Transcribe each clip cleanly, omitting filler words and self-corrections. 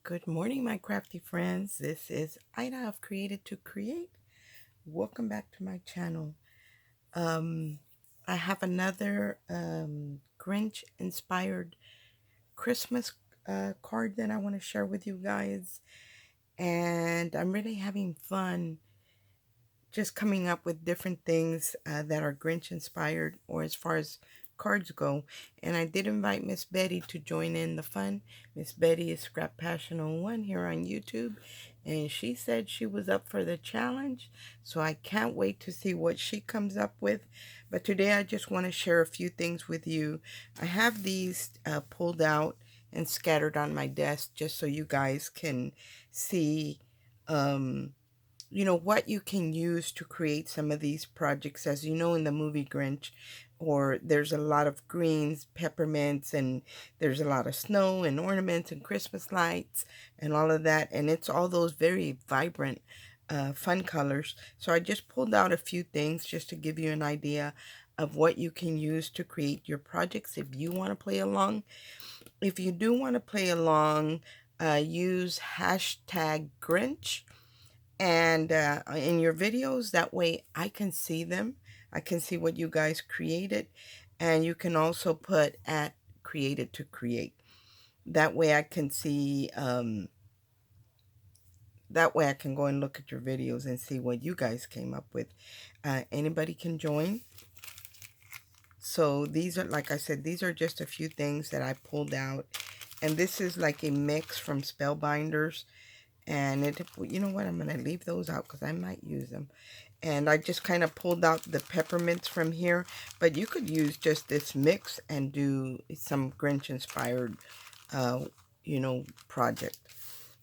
Good morning, my crafty friends. This is Ida of Created to Create. Welcome back to my channel. Um, I have another Grinch inspired Christmas card that I want to share with you guys. And I'm really having fun just coming up with different things that are Grinch inspired or as far as cards go. And I did invite Miss Betty to join in the fun. Miss Betty is Scrap Passion 01 here on YouTube. And she said she was up for the challenge. So I can't wait to see what she comes up with. But today I just want to share a few things with you. I have these pulled out and scattered on my desk just so you guys can see what you can use to create some of these projects. As you know, in the movie Grinch, or there's a lot of greens, peppermints, and there's a lot of snow and ornaments and Christmas lights and all of that, and it's all those very vibrant fun colors. So I just pulled out a few things just to give you an idea of what you can use to create your projects if you want to play along. If you do want to play along, use hashtag Grinch and in your videos. That way I can see them. I can see what you guys created, and you can also put at Created to Create. That way I can see that way I can go and look at your videos and see what you guys came up with. Anybody can join. So these are, like I said, these are just a few things that I pulled out, and this is like a mix from Spellbinders. And you know what, I'm gonna leave those out because I might use them. And I just kind of pulled out the peppermints from here, but you could use just this mix and do some Grinch inspired project.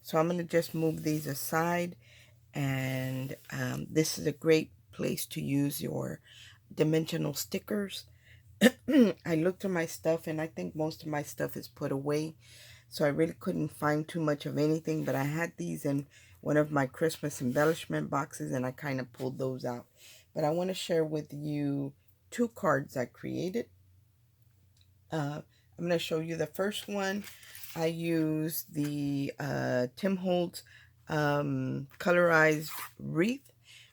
So I'm gonna just move these aside, and this is a great place to use your dimensional stickers. I looked at my stuff, and I think most of my stuff is put away, so I really couldn't find too much of anything, but I had these in one of my Christmas embellishment boxes, and I kind of pulled those out. But I want to share with you two cards I created. I'm going to show you the first one. I used the Tim Holtz colorized wreath.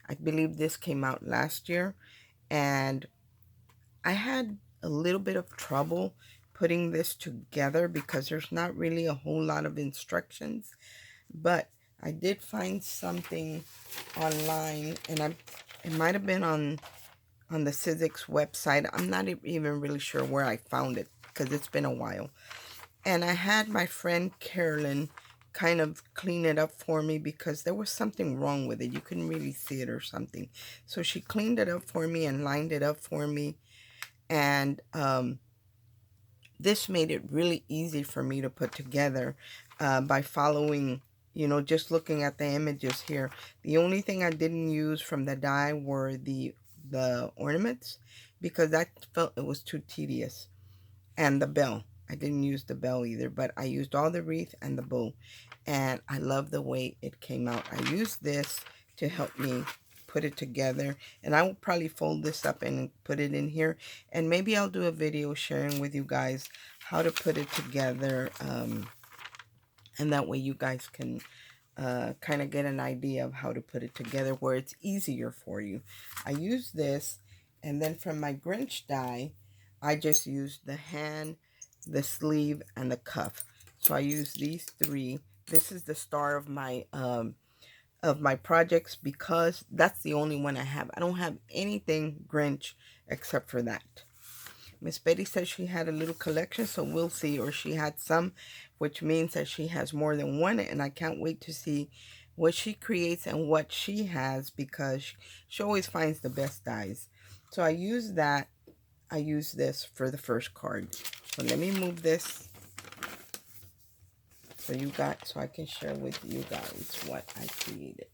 I believe this came out last year, and I had a little bit of trouble putting this together because there's not really a whole lot of instructions, but I did find something online, and it might have been on the Sizzix website. I'm not even really sure where I found it because it's been a while. And I had my friend Carolyn kind of clean it up for me because there was something wrong with it. You couldn't really see it or something. So she cleaned it up for me and lined it up for me. And this made it really easy for me to put together by following, just looking at the images here. The only thing I didn't use from the die were the ornaments, because I felt it was too tedious. And the bell. I didn't use the bell either, but I used all the wreath and the bow. And I love the way it came out. I used this to help me put it together, and I will probably fold this up and put it in here, and maybe I'll do a video sharing with you guys how to put it together, and that way you guys can kind of get an idea of how to put it together where it's easier for you. I use this, and then from my Grinch die, I just used the hand, the sleeve, and the cuff. So I use these three. This is the star of my projects because that's the only one I have. I don't have anything Grinch except for that. Miss Betty said she had a little collection, so we'll see. Or she had some, which means that she has more than one, and I can't wait to see what she creates and what she has, because she always finds the best dies. So I use that. I use this for the first card. So let me move this so I can share with you guys what I created.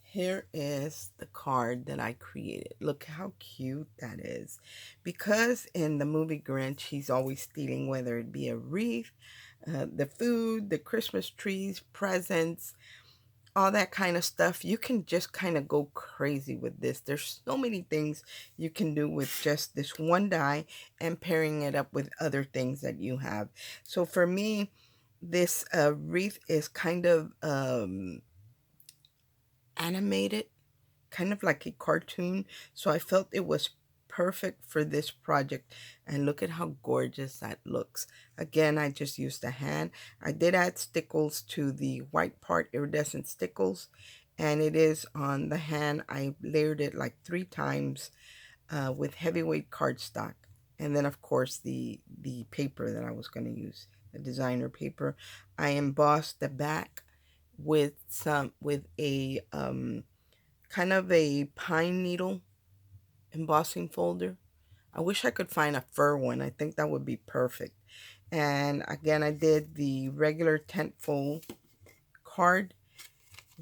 Here is the card that I created. Look how cute that is. Because in the movie Grinch, he's always stealing, whether it be a wreath, the food, the Christmas trees, presents, all that kind of stuff, you can just kind of go crazy with this. There's so many things you can do with just this one die and pairing it up with other things that you have. So for me, this wreath is kind of animated, kind of like a cartoon. So I felt it was perfect for this project. And look at how gorgeous that looks. Again, I just used a hand. I did add stickles to the white part, iridescent stickles. And it is on the hand. I layered it like 3 times with heavyweight cardstock. And then of course the paper that I was going to use, the designer paper. I embossed the back with a kind of a pine needle embossing folder. I wish I could find a fur one. I think that would be perfect. And again, I did the regular tentfold card.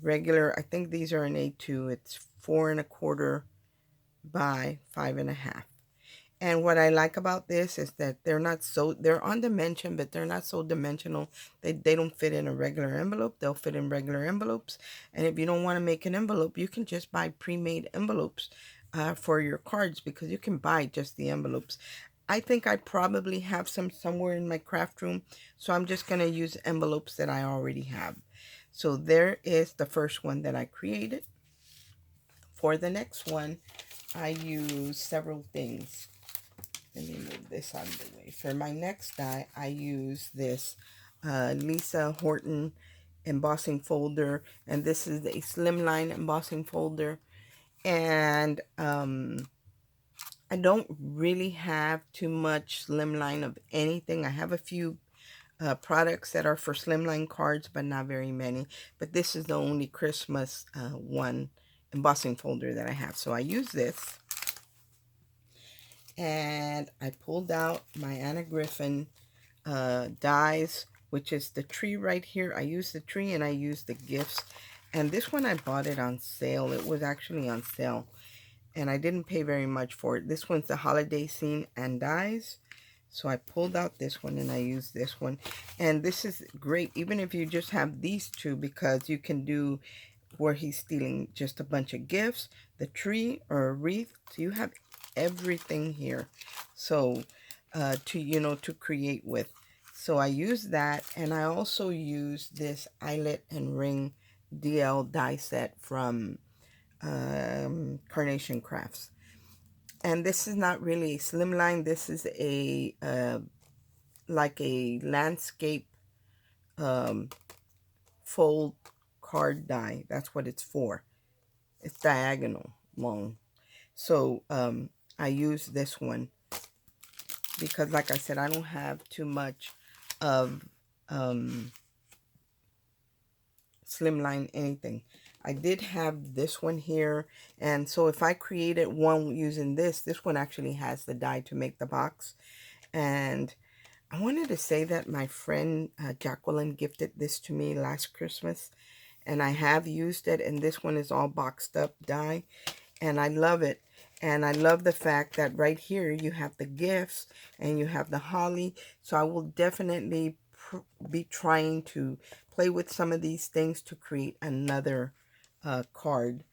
Regular, I think these are an A2. It's 4 1/4 by 5 1/2. And what I like about this is that they're on dimension, but they're not so dimensional. They don't fit in a regular envelope. They'll fit in regular envelopes. And if you don't want to make an envelope, you can just buy pre-made envelopes for your cards, because you can buy just the envelopes. I think I probably have some somewhere in my craft room. So I'm just going to use envelopes that I already have. So there is the first one that I created. For the next one, I use several things. Let me move this out of the way. For my next die, I use this Lisa Horton embossing folder. And this is a slimline embossing folder. And I don't really have too much slimline of anything. I have a few products that are for slimline cards, but not very many. But this is the only Christmas one embossing folder that I have. So I use this. And I pulled out my Anna Griffin dies, which is the tree right here. I used the tree and I used the gifts. And this one I bought it on sale. It was actually on sale. And I didn't pay very much for it. This one's the holiday scene and dies. So I pulled out this one and I used this one. And this is great, even if you just have these two, because you can do where he's stealing just a bunch of gifts, the tree, or a wreath. So you have everything here. So to create with. So I use that, and I also use this eyelet and ring DL die set from Carnation Crafts. And this is not really a slimline. This is a like a landscape fold card die. That's what it's for. It's diagonal long. So I use this one because, like I said, I don't have too much of slimline anything. I did have this one here, and so if I created one using this one actually has the die to make the box. And I wanted to say that my friend Jacqueline gifted this to me last Christmas, and I have used it, and this one is all boxed up die, and I love it. And I love the fact that right here you have the gifts and you have the holly. So I will definitely be trying to play with some of these things to create another card.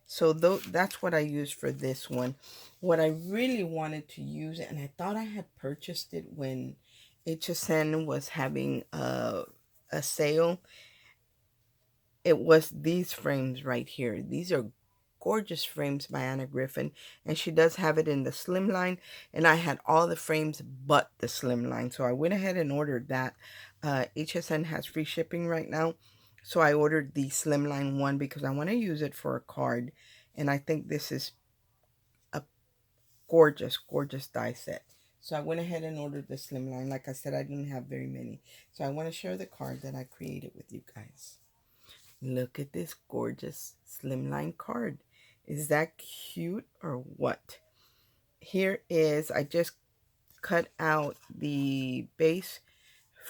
So that's what I used for this one. What I really wanted to use, and I thought I had purchased it when HSN was having a sale, it was these frames right here. These are gorgeous frames by Anna Griffin, and she does have it in the slimline, and I had all the frames but the slimline, so I went ahead and ordered that. HSN has free shipping right now, so I ordered the slimline one because I want to use it for a card, and I think this is a gorgeous die set. So I went ahead and ordered the slimline. Like I said, I didn't have very many, so I want to share the card that I created with you guys. Look at this gorgeous slimline card. Is that cute or what? Here is, I just cut out the base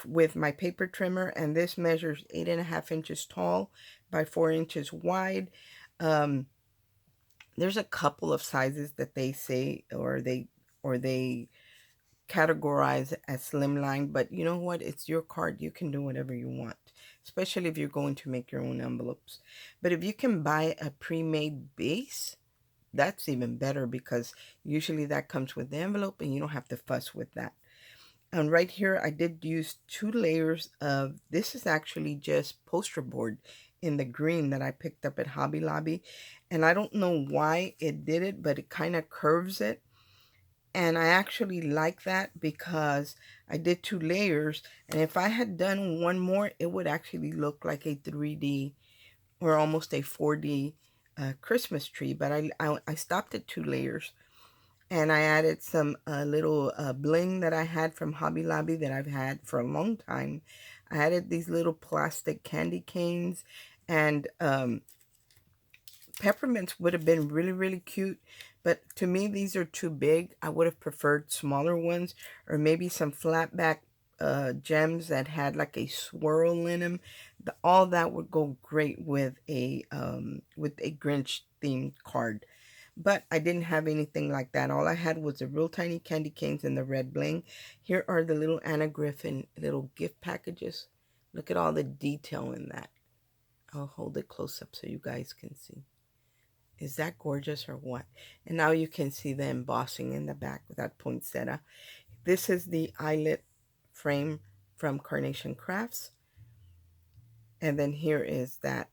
with my paper trimmer, and this measures 8.5 inches tall by 4 inches wide. There's a couple of sizes that they say, or they categorized as slimline, but you know what? It's your card. You can do whatever you want, especially if you're going to make your own envelopes. But if you can buy a pre-made base, that's even better because usually that comes with the envelope and you don't have to fuss with that. And right here, I did use 2 layers of, this is actually just poster board in the green that I picked up at Hobby Lobby. And I don't know why it did it, but it kind of curves it. And I actually like that because I did 2 layers. And if I had done one more, it would actually look like a 3D or almost a 4D Christmas tree. But I stopped at 2 layers. And I added some little bling that I had from Hobby Lobby that I've had for a long time. I added these little plastic candy canes, and peppermints would have been really, really cute. But to me, these are too big. I would have preferred smaller ones, or maybe some flat back gems that had like a swirl in them. All that would go great with a Grinch themed card. But I didn't have anything like that. All I had was the real tiny candy canes and the red bling. Here are the little Anna Griffin little gift packages. Look at all the detail in that. I'll hold it close up so you guys can see. Is that gorgeous or what? And now you can see the embossing in the back with that poinsettia. This is the eyelet frame from Carnation Crafts. And then here is that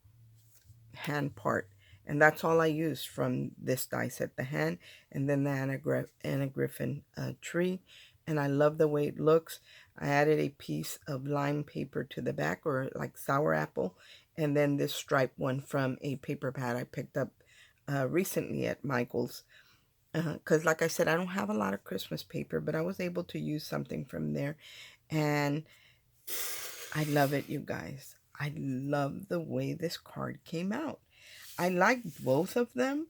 hand part. And that's all I used from this die set, the hand and then the Anna Griffin tree. And I love the way it looks. I added a piece of lime paper to the back, or like sour apple. And then this striped one from a paper pad I picked up recently at Michael's. Because like I said, I don't have a lot of Christmas paper, but I was able to use something from there. And I love it, you guys. I love the way this card came out. I like both of them.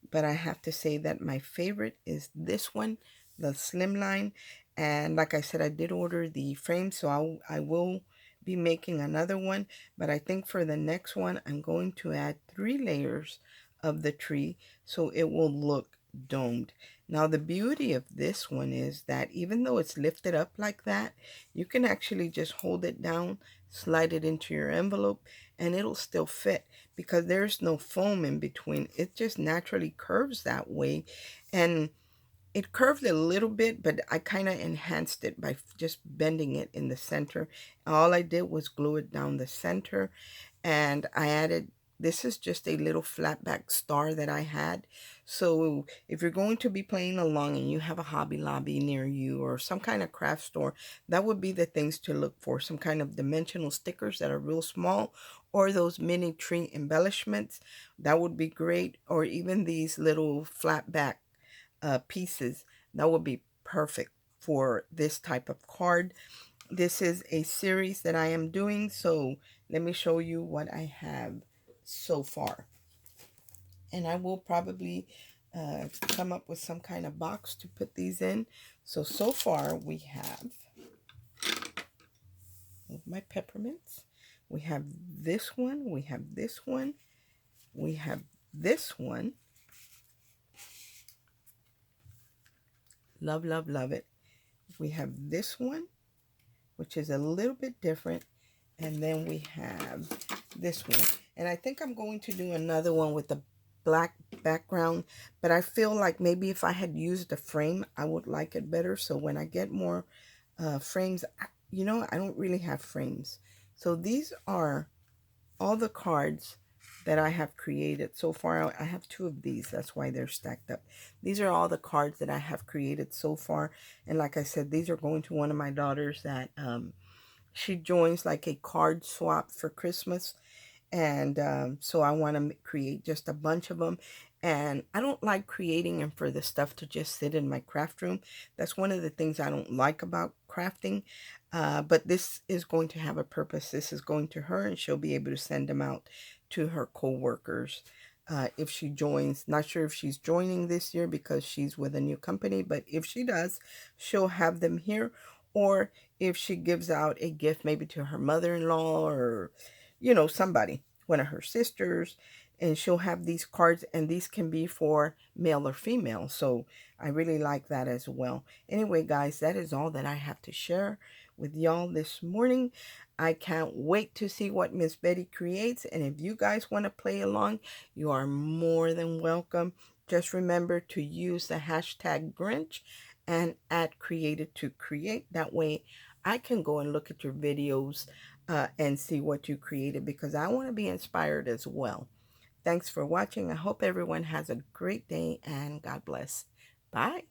But I have to say that my favorite is this one, the slimline. And like I said, I did order the frame, so I will be making another one. But I think for the next one, I'm going to add 3 layers of the tree so it will look domed. Now, the beauty of this one is that even though it's lifted up like that, you can actually just hold it down, slide it into your envelope, and it'll still fit because there's no foam in between. It just naturally curves that way. And it curved a little bit, but I kind of enhanced it by just bending it in the center. All I did was glue it down the center, and I added, this is just a little flat back star that I had. So if you're going to be playing along and you have a Hobby Lobby near you or some kind of craft store, that would be the things to look for. Some kind of dimensional stickers that are real small, or those mini tree embellishments. That would be great. Or even these little flat back pieces. That would be perfect for this type of card. This is a series that I am doing, so let me show you what I have so far. And I will probably come up with some kind of box to put these in. So far we have my peppermints. We have this one. We have this one. We have this one. Love, love, love it. We have this one, which is a little bit different. And then we have this one. And I think I'm going to do another one with the black background. But I feel like maybe if I had used a frame, I would like it better. So when I get more frames, you know, I don't really have frames. So these are all the cards that I have created so far. I have 2 of these, that's why they're stacked up. These are all the cards that I have created so far, and like I said, these are going to one of my daughters that she joins like a card swap for Christmas. And so I want to create just a bunch of them. And I don't like creating them for the stuff to just sit in my craft room. That's one of the things I don't like about crafting. But this is going to have a purpose. This is going to her, and she'll be able to send them out to her co-workers if she joins. Not sure if she's joining this year because she's with a new company, but if she does, she'll have them here. Or if she gives out a gift maybe to her mother-in-law, or you know, somebody, one of her sisters, and she'll have these cards, and these can be for male or female. So I really like that as well. Anyway, guys, that is all that I have to share with y'all this morning. I can't wait to see what Miss Betty creates. And if you guys want to play along, you are more than welcome. Just remember to use the hashtag Grinch and add created to create. That way I can go and look at your videos and see what you created, because I want to be inspired as well. Thanks for watching. I hope everyone has a great day, and God bless. Bye.